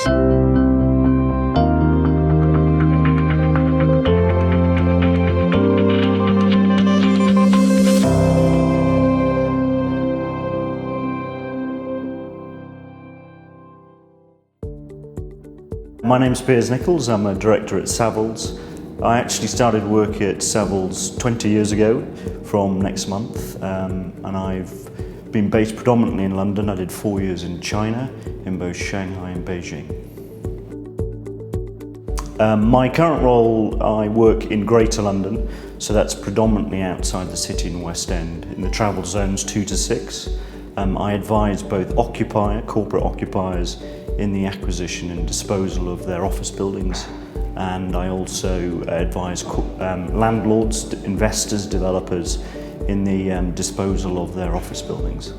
My name's Piers Nickalls, I'm a director at Savills. I actually started work at Savills 20 years ago from next month, and I've been based predominantly in London. I did 4 years in China, in both Shanghai and Beijing. My current role, I work in Greater London, so that's predominantly outside the city and West End, in the travel zones 2 to 6. I advise both corporate occupiers in the acquisition and disposal of their office buildings, and I also advise landlords, investors, developers in the disposal of their office buildings.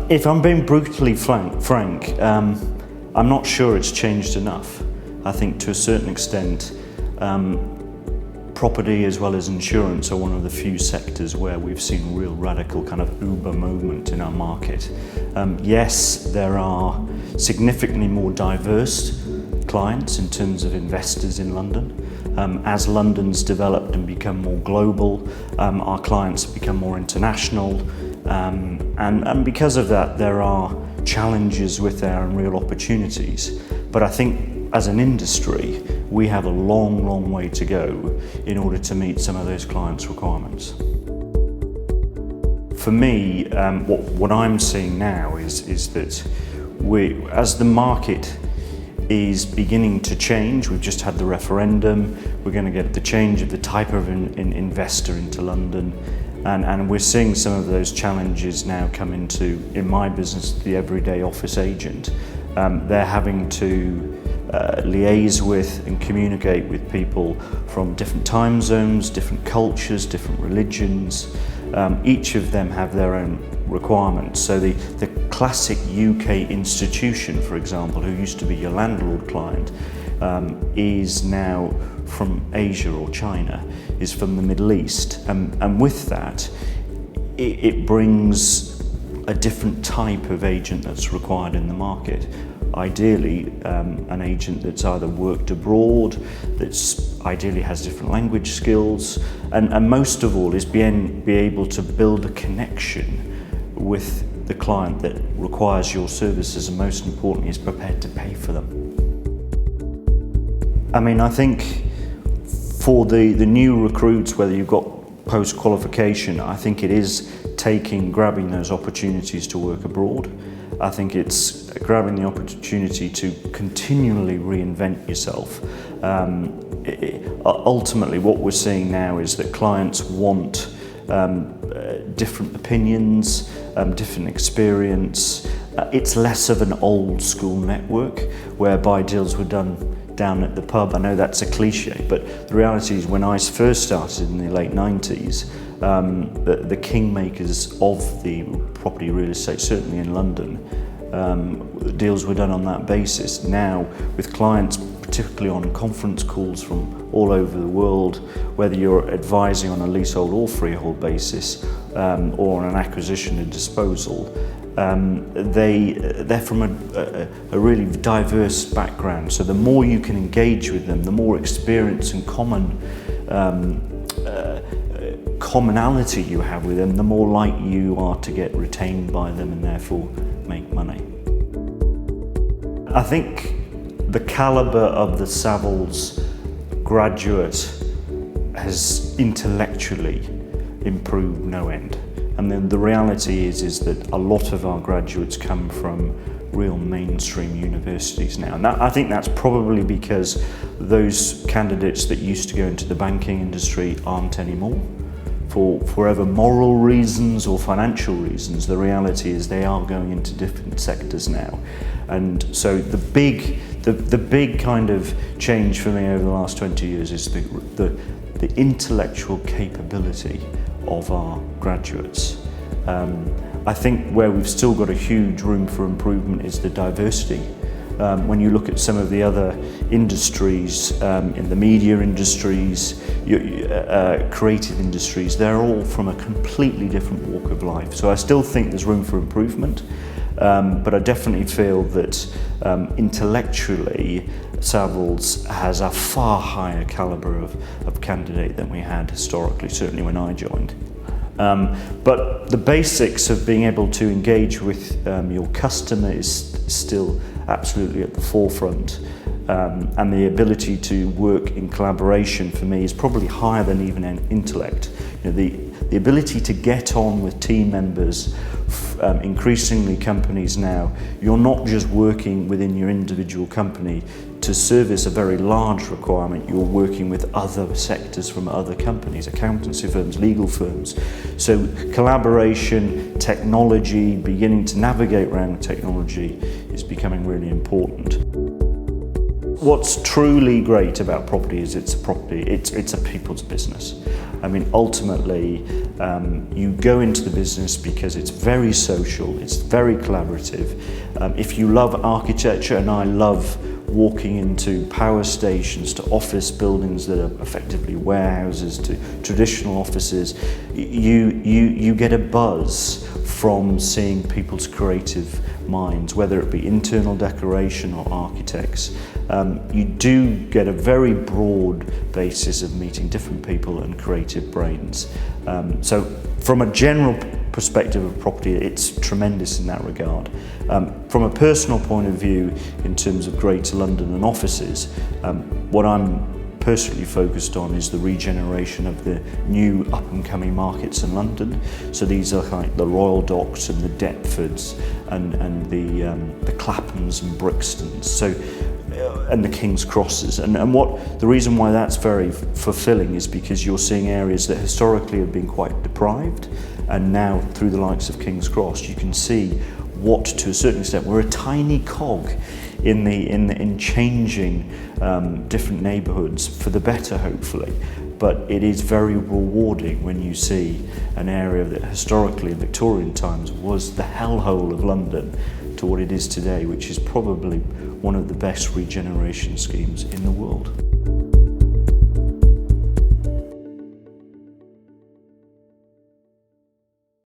If I'm being brutally frank, I'm not sure it's changed enough. I think to a certain extent, property as well as insurance are one of the few sectors where we've seen real radical kind of Uber movement in our market. Yes, there are significantly more diverse clients in terms of investors in London. As London's developed and become more global, our clients have become more international, and because of that there are challenges with there and real opportunities. But I think as an industry, we have a long way to go in order to meet some of those clients' requirements. For me, what I'm seeing now is that as the market is beginning to change, we've just had the referendum, we're going to get the change of the type of investor into London, and we're seeing some of those challenges now come into, in my business, the everyday office agent. They're having to liaise with and communicate with people from different time zones, different cultures, different religions. Each of them have their own requirements. So the classic UK institution, for example, who used to be your landlord client, is now from Asia or China, is from the Middle East. And with that, it brings a different type of agent that's required in the market. Ideally, an agent that's either worked abroad, that's ideally has different language skills, and most of all is be able to build a connection with the client that requires your services, and most importantly is prepared to pay for them. I mean, I think for the new recruits, whether you've got post-qualification, I think it is grabbing those opportunities to work abroad. I think it's grabbing the opportunity to continually reinvent yourself. Ultimately, what we're seeing now is that clients want different opinions, different experience. It's less of an old school network whereby deals were done down at the pub. I know that's a cliche, but the reality is when I first started in the late 90s, the kingmakers of the property real estate, certainly in London, deals were done on that basis. Now, with clients, particularly on conference calls from all over the world, whether you're advising on a leasehold or freehold basis, or on an acquisition and disposal, they're from a really diverse background. So the more you can engage with them, the more experience and commonality you have with them, the more likely you are to get retained by them and therefore make money. I think the caliber of the Savills graduate has intellectually improved no end. And then the reality is that a lot of our graduates come from real mainstream universities now. And I think that's probably because those candidates that used to go into the banking industry aren't anymore. For whatever moral reasons or financial reasons, the reality is they are going into different sectors now. And so the big kind of change for me over the last 20 years is the intellectual capability of our graduates. I think where we've still got a huge room for improvement is the diversity. When you look at some of the other industries, in the media industries, creative industries, they're all from a completely different walk of life. So I still think there's room for improvement. but I definitely feel that intellectually Savills has a far higher calibre of candidate than we had historically, certainly when I joined. But the basics of being able to engage with your customer is still absolutely at the forefront, and the ability to work in collaboration for me is probably higher than even an intellect. You know, the ability to get on with team members, increasingly companies now, you're not just working within your individual company to service a very large requirement, you're working with other sectors from other companies, accountancy firms, legal firms. So collaboration, technology, beginning to navigate around technology is becoming really important. What's truly great about property is it's a people's business. I mean, ultimately, you go into the business because it's very social, it's very collaborative. If you love architecture, and I love walking into power stations, to office buildings that are effectively warehouses, to traditional offices, you get a buzz from seeing people's creative minds, whether it be internal decoration or architects. You do get a very broad basis of meeting different people and creative brains. So from a general perspective of property, it's tremendous in that regard. From a personal point of view, in terms of Greater London and offices, what I'm personally focused on is the regeneration of the new up-and-coming markets in London. So these are like the Royal Docks and the Deptfords and the Claphams and Brixtons. So and the King's Crosses. And the reason why that's very fulfilling is because you're seeing areas that historically have been quite deprived, and now through the likes of King's Cross you can see what, to a certain extent, we're a tiny cog in changing different neighbourhoods for the better, hopefully. But it is very rewarding when you see an area that historically in Victorian times was the hellhole of London to what it is today, which is probably one of the best regeneration schemes in the world.